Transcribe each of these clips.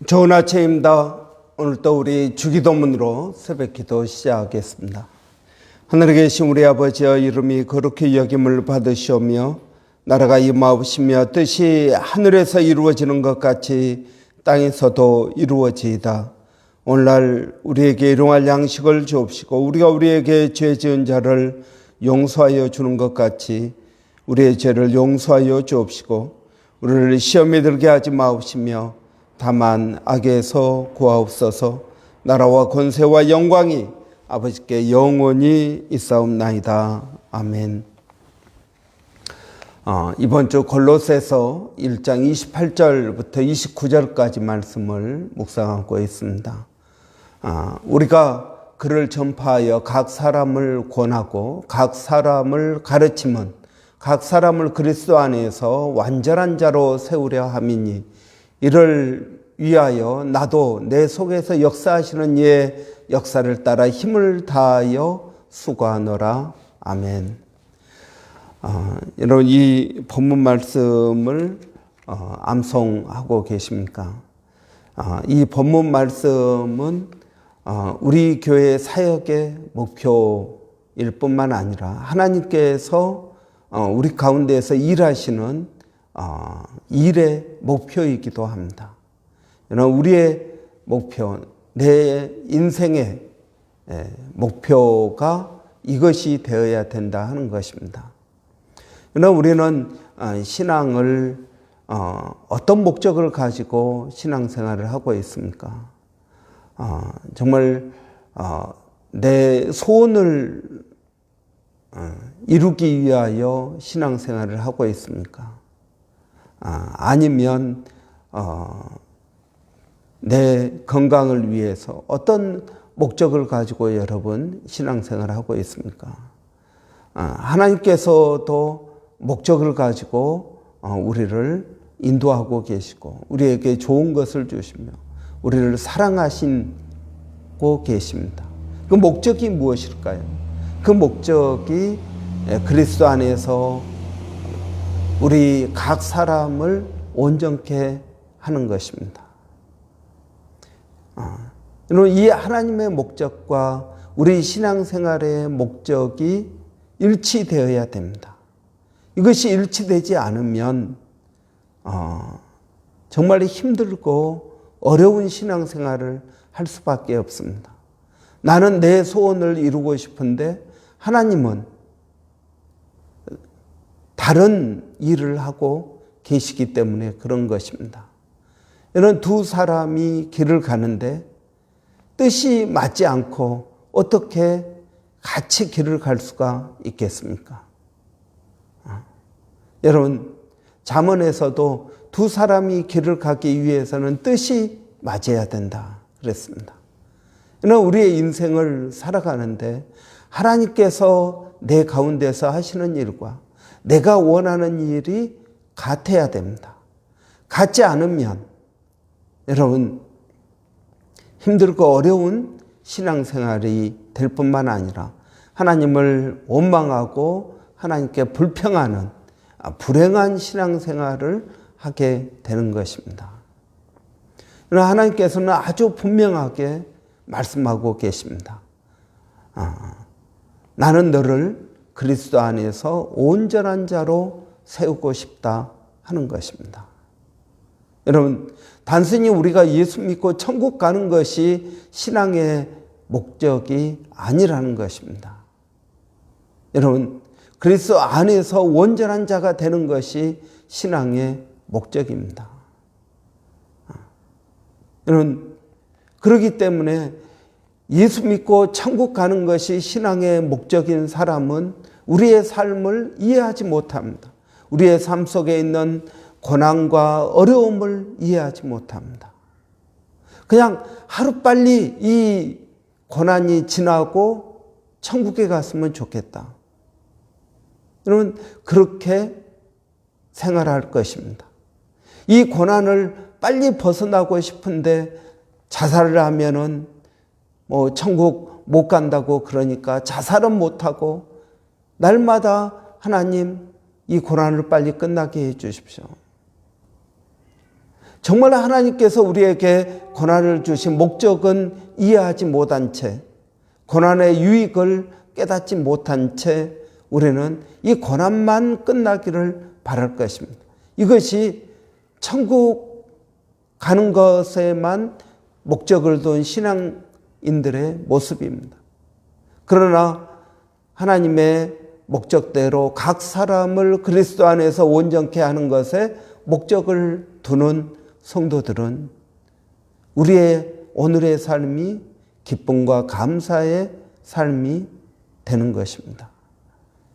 좋은 아침입니다. 오늘 또 우리 주기도문으로 새벽기도 시작하겠습니다. 하늘에 계신 우리 아버지여, 이름이 거룩히 여김을 받으시오며 나라가 임하옵시며 뜻이 하늘에서 이루어지는 것 같이 땅에서도 이루어지이다. 오늘날 우리에게 일용할 양식을 주옵시고 우리가 우리에게 죄 지은 자를 용서하여 주는 것 같이 우리의 죄를 용서하여 주옵시고 우리를 시험에 들게 하지 마옵시며 다만 악에서 구하옵소서. 나라와 권세와 영광이 아버지께 영원히 있사옵나이다. 아멘. 이번 주 골로새서 1장 28절부터 29절까지 말씀을 묵상하고 있습니다. 우리가 그를 전파하여 각 사람을 권하고 각 사람을 가르치면 각 사람을 그리스도 안에서 완전한 자로 세우려 함이니 이를 위하여 나도 내 속에서 역사하시는 이의 역사를 따라 힘을 다하여 수고하노라. 아멘. 여러분, 이 본문 말씀을 암송하고 계십니까? 이 본문 말씀은 우리 교회 사역의 목표일 뿐만 아니라 하나님께서 우리 가운데에서 일하시는 일의 목표이기도 합니다. 우리의 목표, 내 인생의 목표가 이것이 되어야 된다 하는 것입니다. 우리는 신앙을 어떤 목적을 가지고 신앙생활을 하고 있습니까? 정말 내 소원을 이루기 위하여 신앙생활을 하고 있습니까? 아니면 내 건강을 위해서 어떤 목적을 가지고 여러분 신앙생활을 하고 있습니까? 하나님께서도 목적을 가지고 우리를 인도하고 계시고 우리에게 좋은 것을 주시며 우리를 사랑하시고 계십니다. 그 목적이 무엇일까요? 그 목적이 그리스도 안에서 우리 각 사람을 온전케 하는 것입니다. 여러분, 이 하나님의 목적과 우리 신앙생활의 목적이 일치되어야 됩니다. 이것이 일치되지 않으면 정말 힘들고 어려운 신앙생활을 할 수밖에 없습니다. 나는 내 소원을 이루고 싶은데 하나님은 다른 일을 하고 계시기 때문에 그런 것입니다. 이런 두 사람이 길을 가는데 뜻이 맞지 않고 어떻게 같이 길을 갈 수가 있겠습니까? 여러분, 잠언에서도 두 사람이 길을 가기 위해서는 뜻이 맞아야 된다 그랬습니다. 우리의 인생을 살아가는데 하나님께서 내 가운데서 하시는 일과 내가 원하는 일이 같아야 됩니다. 같지 않으면 여러분 힘들고 어려운 신앙생활이 될 뿐만 아니라 하나님을 원망하고 하나님께 불평하는 불행한 신앙생활을 하게 되는 것입니다. 그러나 하나님께서는 아주 분명하게 말씀하고 계십니다. 나는 너를 그리스도 안에서 온전한 자로 세우고 싶다 하는 것입니다. 여러분, 단순히 우리가 예수 믿고 천국 가는 것이 신앙의 목적이 아니라는 것입니다. 여러분, 그리스도 안에서 온전한 자가 되는 것이 신앙의 목적입니다. 여러분, 그렇기 때문에 예수 믿고 천국 가는 것이 신앙의 목적인 사람은 우리의 삶을 이해하지 못합니다. 우리의 삶 속에 있는 고난과 어려움을 이해하지 못합니다. 그냥 하루빨리 이 고난이 지나고 천국에 갔으면 좋겠다. 여러분, 그렇게 생활할 것입니다. 이 고난을 빨리 벗어나고 싶은데 자살을 하면은 천국 못 간다고 그러니까 자살은 못하고 날마다 하나님 이 고난을 빨리 끝나게 해 주십시오. 정말 하나님께서 우리에게 고난을 주신 목적은 이해하지 못한 채, 고난의 유익을 깨닫지 못한 채 우리는 이 고난만 끝나기를 바랄 것입니다. 이것이 천국 가는 것에만 목적을 둔 신앙인들의 모습입니다. 그러나 하나님의 목적대로 각 사람을 그리스도 안에서 온전케 하는 것에 목적을 두는 성도들은 우리의 오늘의 삶이 기쁨과 감사의 삶이 되는 것입니다.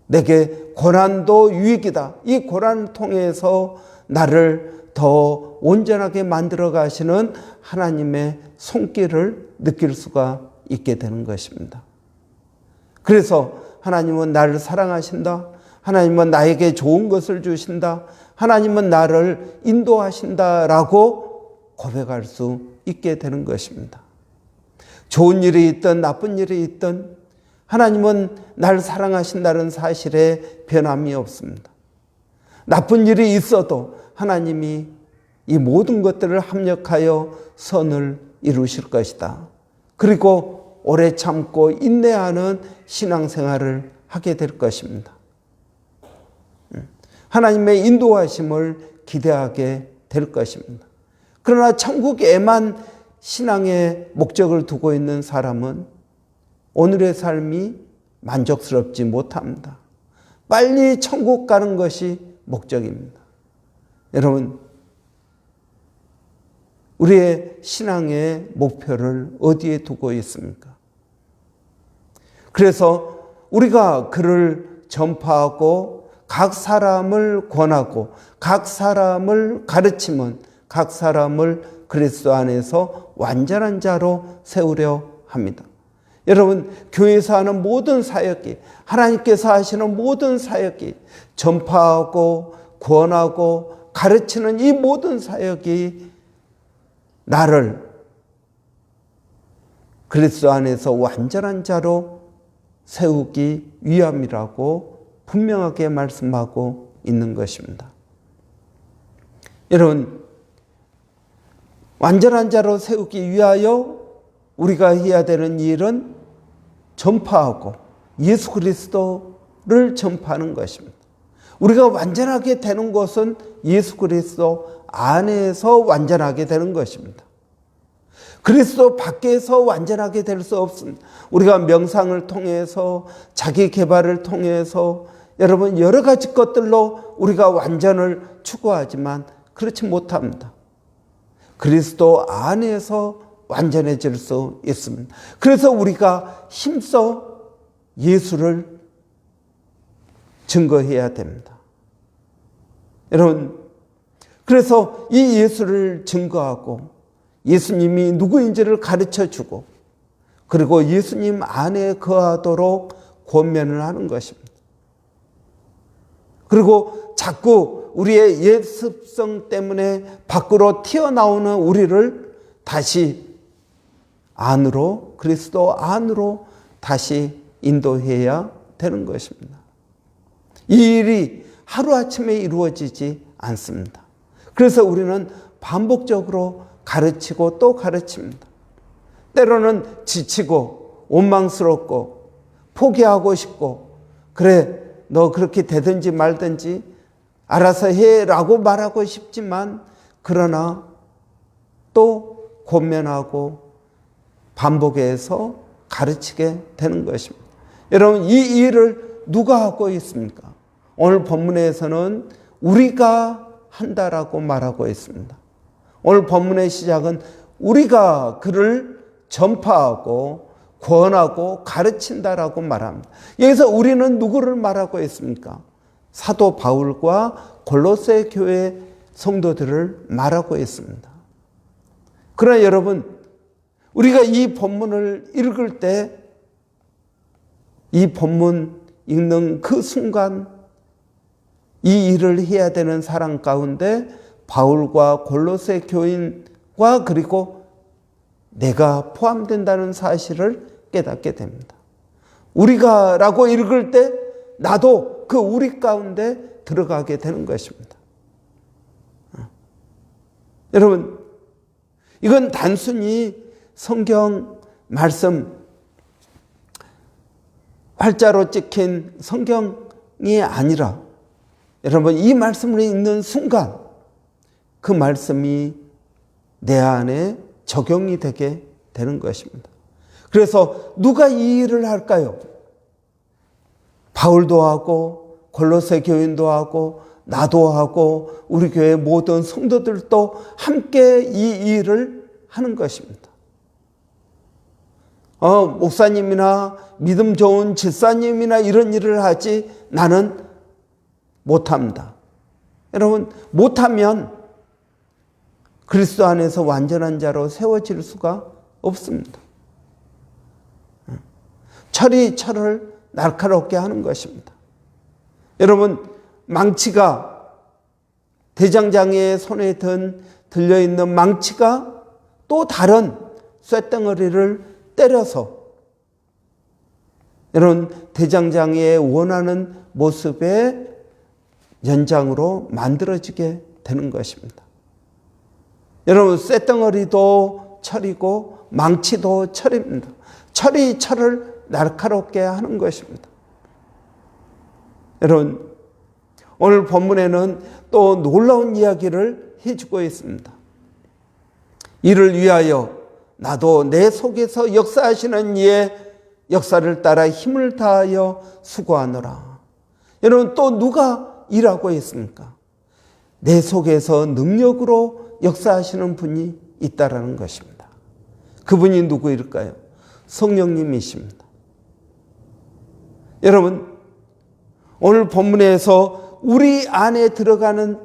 내게 고난도 유익이다. 이 고난을 통해서 나를 더 온전하게 만들어 가시는 하나님의 손길을 느낄 수가 있게 되는 것입니다. 그래서 하나님은 나를 사랑하신다. 하나님은 나에게 좋은 것을 주신다. 하나님은 나를 인도하신다라고 고백할 수 있게 되는 것입니다. 좋은 일이 있든 나쁜 일이 있든 하나님은 나를 사랑하신다는 사실에 변함이 없습니다. 나쁜 일이 있어도 하나님이 이 모든 것들을 합력하여 선을 이루실 것이다. 그리고 오래 참고 인내하는 신앙생활을 하게 될 것입니다. 하나님의 인도하심을 기대하게 될 것입니다. 그러나 천국에만 신앙의 목적을 두고 있는 사람은 오늘의 삶이 만족스럽지 못합니다. 빨리 천국 가는 것이 목적입니다. 여러분, 우리의 신앙의 목표를 어디에 두고 있습니까? 그래서 우리가 그를 전파하고 각 사람을 권하고 각 사람을 가르치면 각 사람을 그리스도 안에서 완전한 자로 세우려 합니다. 여러분, 교회에서 하는 모든 사역이, 하나님께서 하시는 모든 사역이, 전파하고 권하고 가르치는 이 모든 사역이 나를 그리스도 안에서 완전한 자로 세우기 위함이라고 분명하게 말씀하고 있는 것입니다. 여러분, 완전한 자로 세우기 위하여 우리가 해야 되는 일은 전파하고 예수 그리스도를 전파하는 것입니다. 우리가 완전하게 되는 것은 예수 그리스도 안에서 완전하게 되는 것입니다. 그리스도 밖에서 완전하게 될 수 없습니다. 우리가 명상을 통해서 자기 개발을 통해서 여러분 여러 가지 것들로 우리가 완전을 추구하지만 그렇지 못합니다. 그리스도 안에서 완전해질 수 있습니다. 그래서 우리가 힘써 예수를 증거해야 됩니다. 여러분, 그래서 이 예수를 증거하고 예수님이 누구인지를 가르쳐주고 그리고 예수님 안에 거하도록 권면을 하는 것입니다. 그리고 자꾸 우리의 옛 습성 때문에 밖으로 튀어나오는 우리를 다시 안으로, 그리스도 안으로 다시 인도해야 되는 것입니다. 이 일이 하루아침에 이루어지지 않습니다. 그래서 우리는 반복적으로 가르치고 또 가르칩니다. 때로는 지치고 원망스럽고 포기하고 싶고, 그래 너 그렇게 되든지 말든지 알아서 해라고 말하고 싶지만, 그러나 또 권면하고 반복해서 가르치게 되는 것입니다. 여러분, 이 일을 누가 하고 있습니까? 오늘 본문에서는 우리가 한다라고 말하고 있습니다. 오늘 본문의 시작은 우리가 그를 전파하고 권하고 가르친다라고 말합니다. 여기서 우리는 누구를 말하고 있습니까? 사도 바울과 골로새 교회 성도들을 말하고 있습니다. 그러나 여러분, 우리가 이 본문을 읽을 때 이 본문 읽는 그 순간 이 일을 해야 되는 사람 가운데 바울과 골로새 교인과 그리고 내가 포함된다는 사실을 깨닫게 됩니다. 우리가라고 읽을 때 나도 그 우리 가운데 들어가게 되는 것입니다. 여러분, 이건 단순히 성경 말씀 활자로 찍힌 성경이 아니라 여러분, 이 말씀을 읽는 순간 그 말씀이 내 안에 적용이 되게 되는 것입니다. 그래서 누가 이 일을 할까요? 바울도 하고 골로새 교인도 하고 나도 하고 우리 교회 모든 성도들도 함께 이 일을 하는 것입니다. 목사님이나 믿음 좋은 집사님이나 이런 일을 하지 나는 못합니다. 여러분, 못하면 그리스도 안에서 완전한 자로 세워질 수가 없습니다. 철이 철을 날카롭게 하는 것입니다. 여러분, 망치가 대장장이의 손에 들려있는 망치가 또 다른 쇳덩어리를 때려서 여러분 대장장이의 원하는 모습의 연장으로 만들어지게 되는 것입니다. 여러분, 쇳덩어리도 철이고 망치도 철입니다. 철이 철을 날카롭게 하는 것입니다. 여러분, 오늘 본문에는 또 놀라운 이야기를 해주고 있습니다. 이를 위하여 나도 내 속에서 역사하시는 이의 역사를 따라 힘을 다하여 수고하노라. 여러분, 또 누가 일하고 있습니까? 내 속에서 능력으로 역사하시는 분이 있다라는 것입니다. 그분이 누구일까요? 성령님이십니다. 여러분, 오늘 본문에서 우리 안에 들어가는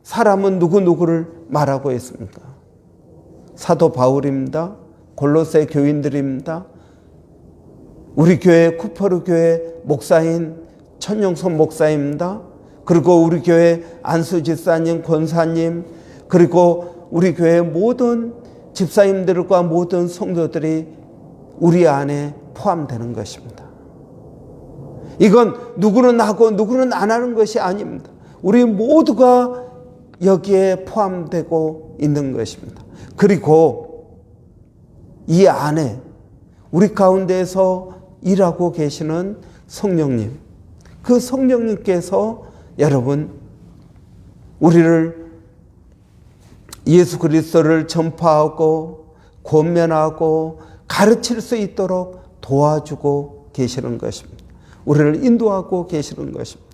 사람은 누구를 말하고 있습니까? 사도 바울입니다. 골로새 교인들입니다. 우리 교회 쿠퍼르 교회 목사인 천영선 목사입니다. 그리고 우리 교회 안수 집사님, 권사님, 그리고 우리 교회 모든 집사님들과 모든 성도들이 우리 안에 포함되는 것입니다. 이건 누구는 하고 누구는 안 하는 것이 아닙니다. 우리 모두가 여기에 포함되고 있는 것입니다. 그리고 이 안에 우리 가운데에서 일하고 계시는 성령님, 그 성령님께서 여러분 우리를 예수 그리스도를 전파하고 권면하고 가르칠 수 있도록 도와주고 계시는 것입니다. 우리를 인도하고 계시는 것입니다.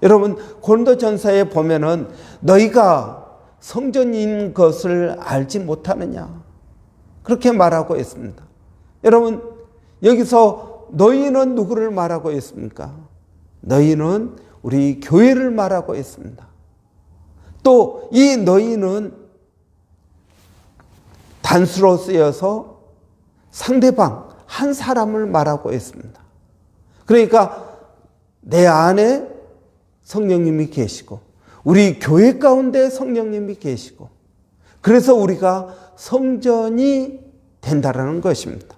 여러분, 고린도전서에 보면은 너희가 성전인 것을 알지 못하느냐 그렇게 말하고 있습니다. 여러분, 여기서 너희는 누구를 말하고 있습니까? 너희는 우리 교회를 말하고 있습니다. 또 이 너희는 단수로 쓰여서 상대방 한 사람을 말하고 있습니다. 그러니까 내 안에 성령님이 계시고 우리 교회 가운데 성령님이 계시고 그래서 우리가 성전이 된다라는 것입니다.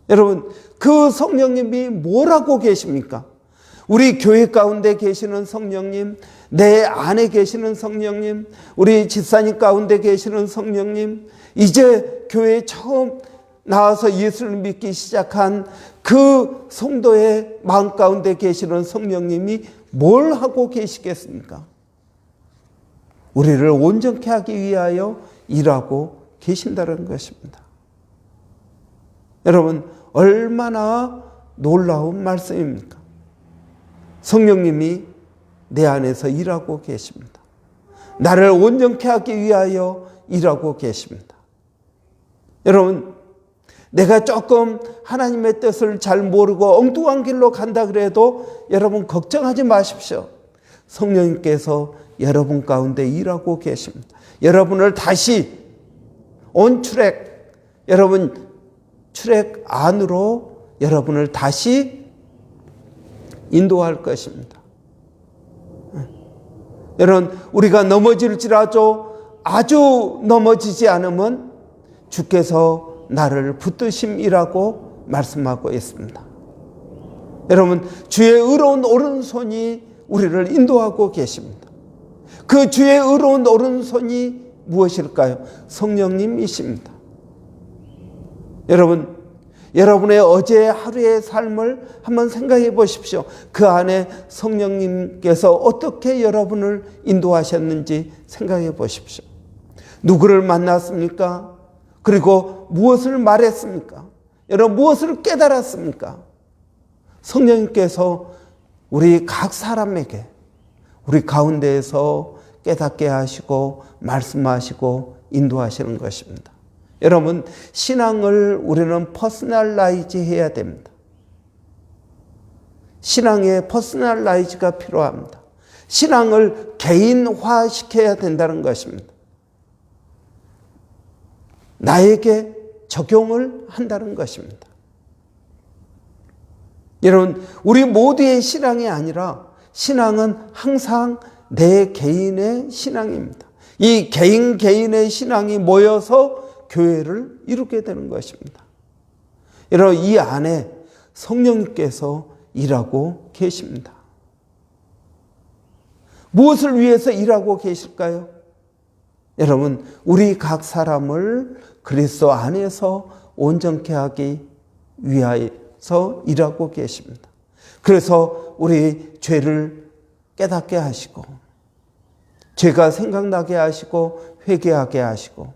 여러분, 그 성령님이 뭐라고 계십니까? 우리 교회 가운데 계시는 성령님, 내 안에 계시는 성령님, 우리 집사님 가운데 계시는 성령님, 이제 교회에 처음 나와서 예수를 믿기 시작한 그 성도의 마음 가운데 계시는 성령님이 뭘 하고 계시겠습니까? 우리를 온전케 하기 위하여 일하고 계신다는 것입니다. 여러분, 얼마나 놀라운 말씀입니까? 성령님이 내 안에서 일하고 계십니다. 나를 온전케 하기 위하여 일하고 계십니다. 여러분, 내가 조금 하나님의 뜻을 잘 모르고 엉뚱한 길로 간다 그래도 여러분 걱정하지 마십시오. 성령님께서 여러분 가운데 일하고 계십니다. 여러분을 다시 온트랙, 여러분 트랙 안으로 여러분을 다시 인도할 것입니다. 여러분, 우리가 넘어질지라도 아주 넘어지지 않으면 주께서 나를 붙드심이라고 말씀하고 있습니다. 여러분, 주의 의로운 오른손이 우리를 인도하고 계십니다. 그 주의 의로운 오른손이 무엇일까요? 성령님이십니다. 여러분, 여러분의 어제 하루의 삶을 한번 생각해 보십시오. 그 안에 성령님께서 어떻게 여러분을 인도하셨는지 생각해 보십시오. 누구를 만났습니까? 그리고 무엇을 말했습니까? 여러분, 무엇을 깨달았습니까? 성령님께서 우리 각 사람에게 우리 가운데에서 깨닫게 하시고 말씀하시고 인도하시는 것입니다. 여러분, 신앙을 우리는 퍼스널라이즈 해야 됩니다. 신앙에 퍼스널라이즈가 필요합니다. 신앙을 개인화시켜야 된다는 것입니다. 나에게 적용을 한다는 것입니다. 여러분, 우리 모두의 신앙이 아니라 신앙은 항상 내 개인의 신앙입니다. 이 개인의 신앙이 모여서 교회를 이루게 되는 것입니다. 여러분, 이 안에 성령님께서 일하고 계십니다. 무엇을 위해서 일하고 계실까요? 여러분, 우리 각 사람을 그리스도 안에서 온전케 하기 위하여서 일하고 계십니다. 그래서 우리 죄를 깨닫게 하시고 죄가 생각나게 하시고 회개하게 하시고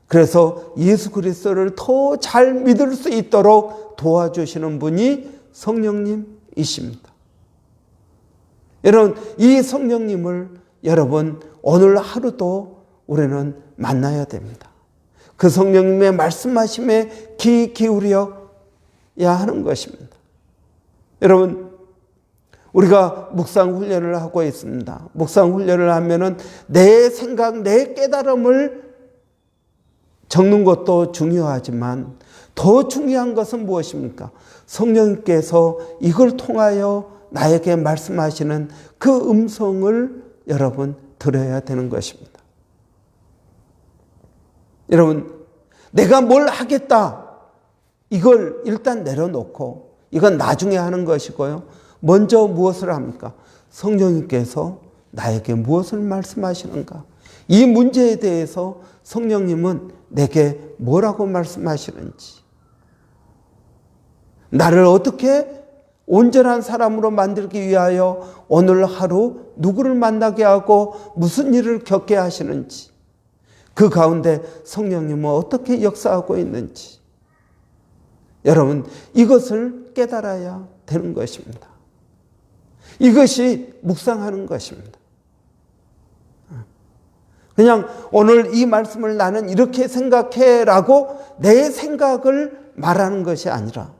그래서 예수 그리스도를 더 잘 믿을 수 있도록 도와주시는 분이 성령님이십니다. 여러분, 이 성령님을 여러분 오늘 하루도 우리는 만나야 됩니다. 그 성령님의 말씀하심에 귀 기울여야 하는 것입니다. 여러분, 우리가 묵상 훈련을 하고 있습니다. 묵상 훈련을 하면은 내 생각, 내 깨달음을 적는 것도 중요하지만 더 중요한 것은 무엇입니까? 성령님께서 이걸 통하여 나에게 말씀하시는 그 음성을 여러분 들어야 되는 것입니다. 여러분, 내가 뭘 하겠다, 이걸 일단 내려놓고 이건 나중에 하는 것이고요. 먼저 무엇을 합니까? 성령님께서 나에게 무엇을 말씀하시는가? 이 문제에 대해서 성령님은 내게 뭐라고 말씀하시는지, 나를 어떻게 온전한 사람으로 만들기 위하여 오늘 하루 누구를 만나게 하고 무슨 일을 겪게 하시는지, 그 가운데 성령님은 어떻게 역사하고 있는지, 여러분, 이것을 깨달아야 되는 것입니다. 이것이 묵상하는 것입니다. 그냥 오늘 이 말씀을 나는 이렇게 생각해라고 내 생각을 말하는 것이 아니라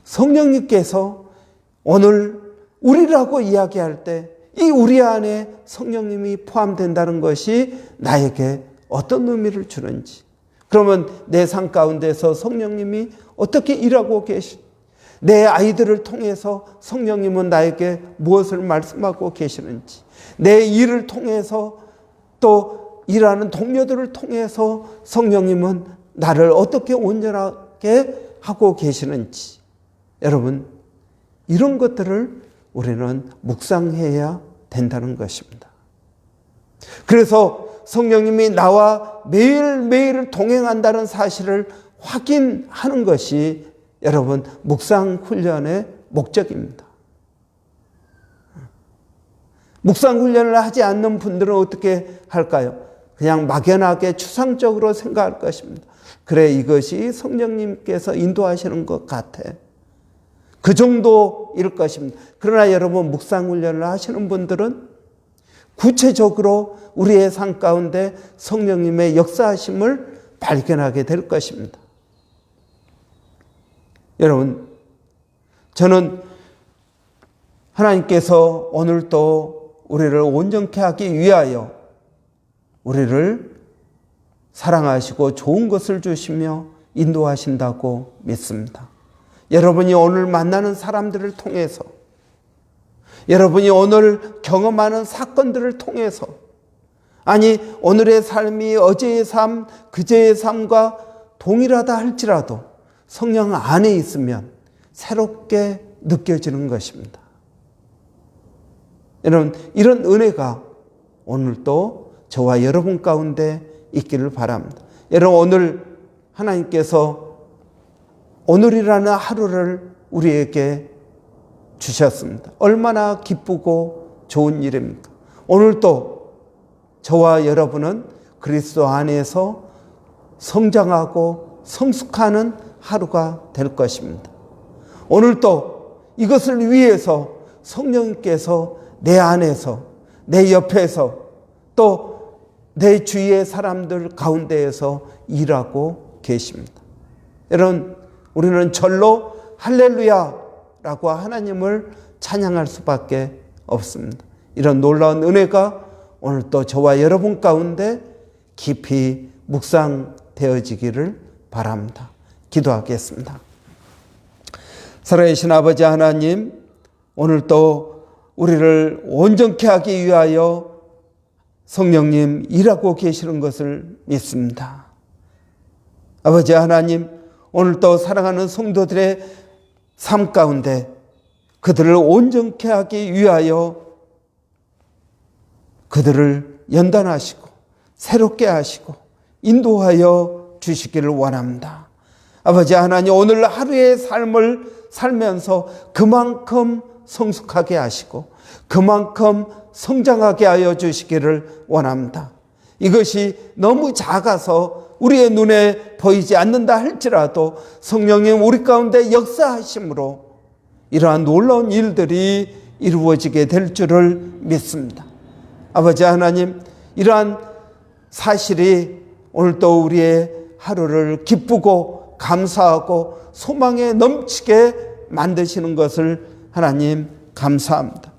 성령님께서 오늘 우리라고 이야기할 때 이 우리 안에 성령님이 포함된다는 것이 나에게 어떤 의미를 주는지, 그러면 내 삶 가운데서 성령님이 어떻게 일하고 내 아이들을 통해서 성령님은 나에게 무엇을 말씀하고 계시는지, 내 일을 통해서 또 일하는 동료들을 통해서 성령님은 나를 어떻게 온전하게 하고 계시는지, 여러분, 이런 것들을 우리는 묵상해야 된다는 것입니다. 그래서 성령님이 나와 매일매일 동행한다는 사실을 확인하는 것이 여러분 묵상 훈련의 목적입니다. 묵상 훈련을 하지 않는 분들은 어떻게 할까요? 그냥 막연하게 추상적으로 생각할 것입니다. 그래, 이것이 성령님께서 인도하시는 것 같아. 그 정도일 것입니다. 그러나 여러분, 묵상 훈련을 하시는 분들은 구체적으로 우리의 삶 가운데 성령님의 역사하심을 발견하게 될 것입니다. 여러분, 저는 하나님께서 오늘도 우리를 온전케 하기 위하여 우리를 사랑하시고 좋은 것을 주시며 인도하신다고 믿습니다. 여러분이 오늘 만나는 사람들을 통해서, 여러분이 오늘 경험하는 사건들을 통해서, 아니 오늘의 삶이 어제의 삶, 그제의 삶과 동일하다 할지라도 성령 안에 있으면 새롭게 느껴지는 것입니다. 여러분, 이런 은혜가 오늘도 저와 여러분 가운데 있기를 바랍니다. 여러분, 오늘 하나님께서 오늘이라는 하루를 우리에게 주셨습니다. 얼마나 기쁘고 좋은 일입니까? 오늘도 저와 여러분은 그리스도 안에서 성장하고 성숙하는 하루가 될 것입니다. 오늘도 이것을 위해서 성령님께서 내 안에서, 내 옆에서, 또 내 주위의 사람들 가운데에서 일하고 계십니다. 여러분, 우리는 절로 할렐루야라고 하나님을 찬양할 수밖에 없습니다. 이런 놀라운 은혜가 오늘 또 저와 여러분 가운데 깊이 묵상되어지기를 바랍니다. 기도하겠습니다. 살아계신 아버지 하나님, 오늘 또 우리를 온전케 하기 위하여 성령님 일하고 계시는 것을 믿습니다. 아버지 하나님, 오늘 또 사랑하는 성도들의 삶 가운데 그들을 온전케 하기 위하여 그들을 연단하시고 새롭게 하시고 인도하여 주시기를 원합니다. 아버지 하나님, 오늘 하루의 삶을 살면서 그만큼 성숙하게 하시고 그만큼 성장하게 하여 주시기를 원합니다. 이것이 너무 작아서 우리의 눈에 보이지 않는다 할지라도 성령님 우리 가운데 역사하심으로 이러한 놀라운 일들이 이루어지게 될 줄을 믿습니다. 아버지 하나님, 이러한 사실이 오늘도 우리의 하루를 기쁘고 감사하고 소망에 넘치게 만드시는 것을 하나님 감사합니다.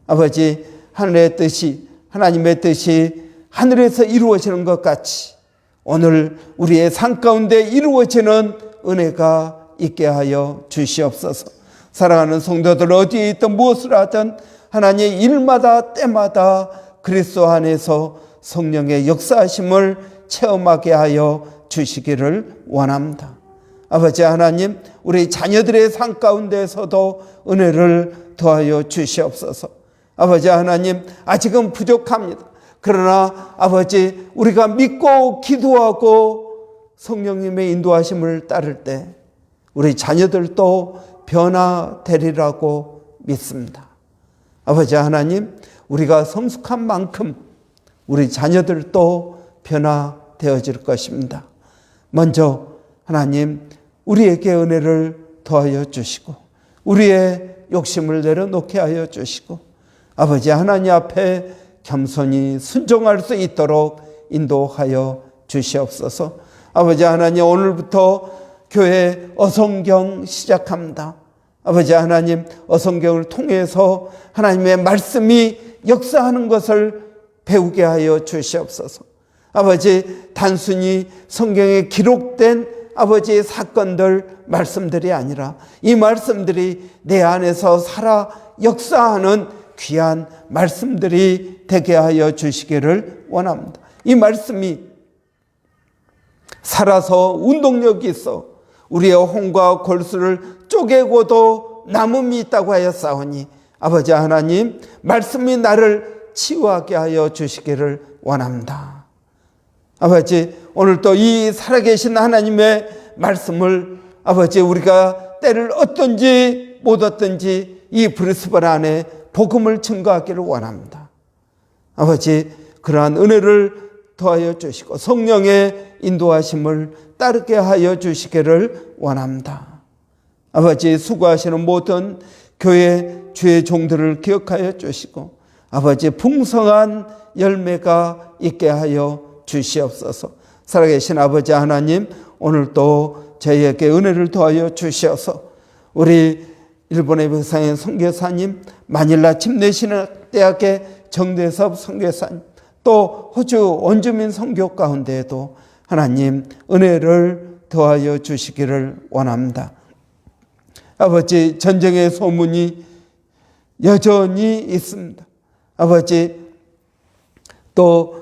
아버지, 하늘의 뜻이, 하나님의 뜻이 하늘에서 이루어지는 것 같이 오늘 우리의 삶 가운데 이루어지는 은혜가 있게 하여 주시옵소서. 사랑하는 성도들, 어디에 있든 무엇을 하든 하나님의 일마다 때마다 그리스도 안에서 성령의 역사하심을 체험하게 하여 주시기를 원합니다. 아버지 하나님, 우리 자녀들의 삶 가운데서도 은혜를 더하여 주시옵소서. 아버지 하나님, 아직은 부족합니다. 그러나 아버지, 우리가 믿고 기도하고 성령님의 인도하심을 따를 때 우리 자녀들도 변화되리라고 믿습니다. 아버지 하나님, 우리가 성숙한 만큼 우리 자녀들도 변화되어질 것입니다. 먼저 하나님, 우리에게 은혜를 더하여 주시고 우리의 욕심을 내려놓게 하여 주시고 아버지 하나님 앞에 겸손히 순종할 수 있도록 인도하여 주시옵소서. 아버지 하나님, 오늘부터 교회 어성경 시작합니다. 아버지 하나님, 어성경을 통해서 하나님의 말씀이 역사하는 것을 배우게 하여 주시옵소서. 아버지, 단순히 성경에 기록된 아버지의 사건들, 말씀들이 아니라 이 말씀들이 내 안에서 살아 역사하는 귀한 말씀들이 되게 하여 주시기를 원합니다. 이 말씀이 살아서 운동력이 있어 우리의 혼과 골수를 쪼개고도 남음이 있다고 하였사오니 아버지 하나님, 말씀이 나를 치유하게 하여 주시기를 원합니다. 아버지, 오늘도 이 살아계신 하나님의 말씀을 아버지, 우리가 때를 얻든지 못 얻든지 이 브리스번 안에 복음을 증거하기를 원합니다. 아버지, 그러한 은혜를 더하여 주시고 성령의 인도하심을 따르게 하여 주시기를 원합니다. 아버지, 수고하시는 모든 교회 주의 종들을 기억하여 주시고 아버지, 풍성한 열매가 있게 하여 주시옵소서. 살아계신 아버지 하나님, 오늘도 저희에게 은혜를 더하여 주시어서 우리 일본의 백상의 선교사님, 마닐라 침례신학대학의 정대섭 선교사님, 또 호주 원주민 선교 가운데에도 하나님 은혜를 더하여 주시기를 원합니다. 아버지, 전쟁의 소문이 여전히 있습니다. 아버지, 또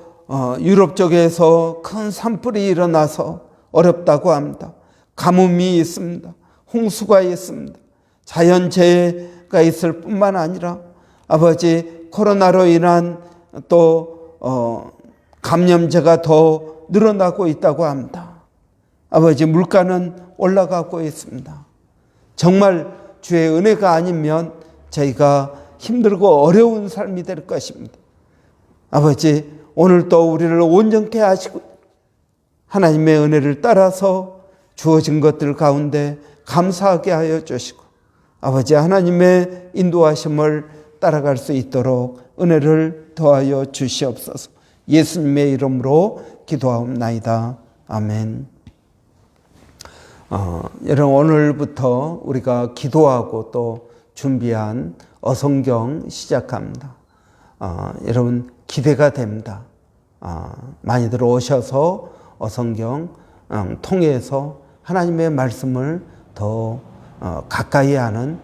유럽 쪽에서 큰 산불이 일어나서 어렵다고 합니다. 가뭄이 있습니다. 홍수가 있습니다. 자연재해가 있을 뿐만 아니라 아버지, 코로나로 인한 또 감염자가 더 늘어나고 있다고 합니다. 아버지, 물가는 올라가고 있습니다. 정말 주의 은혜가 아니면 저희가 힘들고 어려운 삶이 될 것입니다. 아버지, 오늘도 우리를 온전케 하시고 하나님의 은혜를 따라서 주어진 것들 가운데 감사하게 하여 주시고, 아버지 하나님의 인도하심을 따라갈 수 있도록 은혜를 더하여 주시옵소서. 예수님의 이름으로 기도하옵나이다. 아멘. 여러분, 오늘부터 우리가 기도하고 또 준비한 어성경 시작합니다. 여러분, 기대가 됩니다. 많이들 오셔서 어성경 통해서 하나님의 말씀을 더 가까이 하는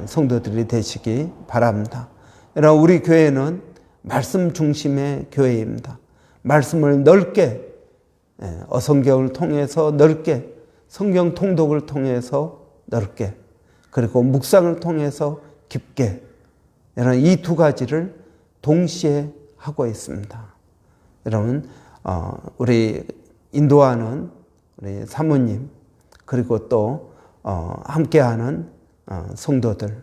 성도들이 되시기 바랍니다. 여러분, 우리 교회는 말씀 중심의 교회입니다. 말씀을 넓게, 어성경을 통해서 넓게, 성경 통독을 통해서 넓게, 그리고 묵상을 통해서 깊게, 여러분, 이 두 가지를 동시에 하고 있습니다. 여러분, 우리 인도하는 우리 사모님, 그리고 또 함께하는 성도들,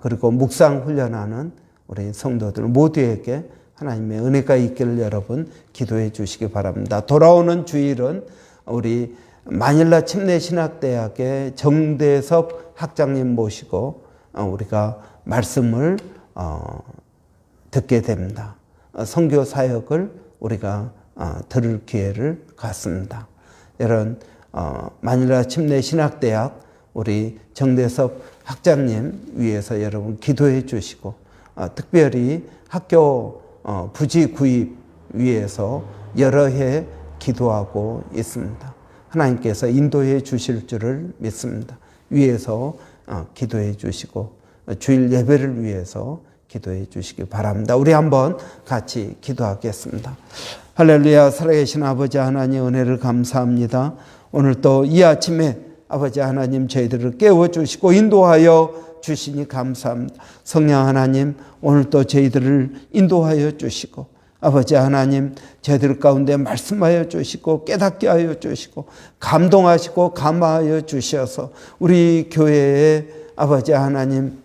그리고 묵상 훈련하는 우리 성도들 모두에게 하나님의 은혜가 있기를 여러분 기도해 주시기 바랍니다. 돌아오는 주일은 우리 마닐라 침례신학대학의 정대섭 학장님 모시고 우리가 말씀을 듣게 됩니다. 선교 사역을 우리가 들을 기회를 갖습니다. 여러분, 마닐라 침례신학대학 우리 정대섭 학장님 위해서 여러분 기도해 주시고, 특별히 학교 부지 구입 위해서 여러 해 기도하고 있습니다. 하나님께서 인도해 주실 줄을 믿습니다. 위해서 기도해 주시고 주일 예배를 위해서 기도해 주시기 바랍니다. 우리 한번 같이 기도하겠습니다. 할렐루야. 살아계신 아버지 하나님, 은혜를 감사합니다. 오늘 또 이 아침에 아버지 하나님 저희들을 깨워주시고 인도하여 주시니 감사합니다. 성령 하나님, 오늘 또 저희들을 인도하여 주시고 아버지 하나님 저희들 가운데 말씀하여 주시고 깨닫게 하여 주시고 감동하시고 감화하여 주셔서 우리 교회에 아버지 하나님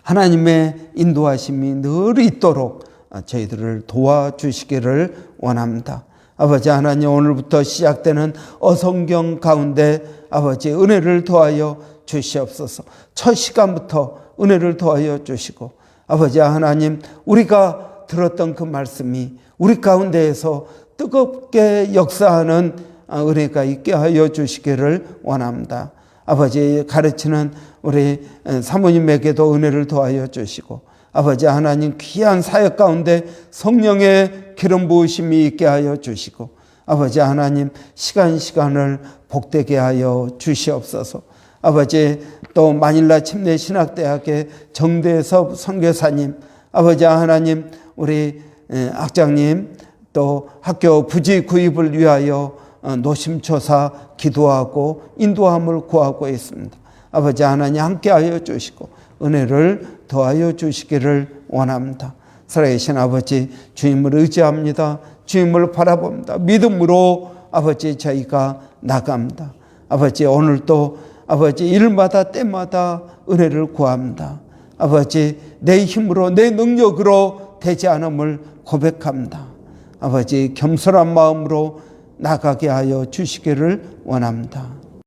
하나님의 인도하심이 늘 있도록 저희들을 도와주시기를 원합니다. 아버지 하나님, 오늘부터 시작되는 어성경 가운데 아버지 은혜를 더하여 주시옵소서. 첫 시간부터 은혜를 더하여 주시고 아버지 하나님, 우리가 들었던 그 말씀이 우리 가운데에서 뜨겁게 역사하는 은혜가 있게 하여 주시기를 원합니다. 아버지, 가르치는 우리 사모님에게도 은혜를 더하여 주시고 아버지 하나님, 귀한 사역 가운데 성령의 기름 부으심이 있게 하여 주시고 아버지 하나님, 시간을 복되게 하여 주시옵소서. 아버지, 또 마닐라 침례신학대학의 정대섭 선교사님, 아버지 하나님, 우리 학장님, 또 학교 부지 구입을 위하여 노심초사 기도하고 인도함을 구하고 있습니다. 아버지 하나님, 함께하여 주시고 은혜를 더하여 주시기를 원합니다. 살아계신 아버지, 주님을 의지합니다. 주님을 바라봅니다. 믿음으로 아버지 저희가 나갑니다. 아버지, 오늘도 아버지 일마다 때마다 은혜를 구합니다. 아버지, 내 힘으로 내 능력으로 되지 않음을 고백합니다. 아버지, 겸손한 마음으로 나가게 하여 주시기를 원합니다.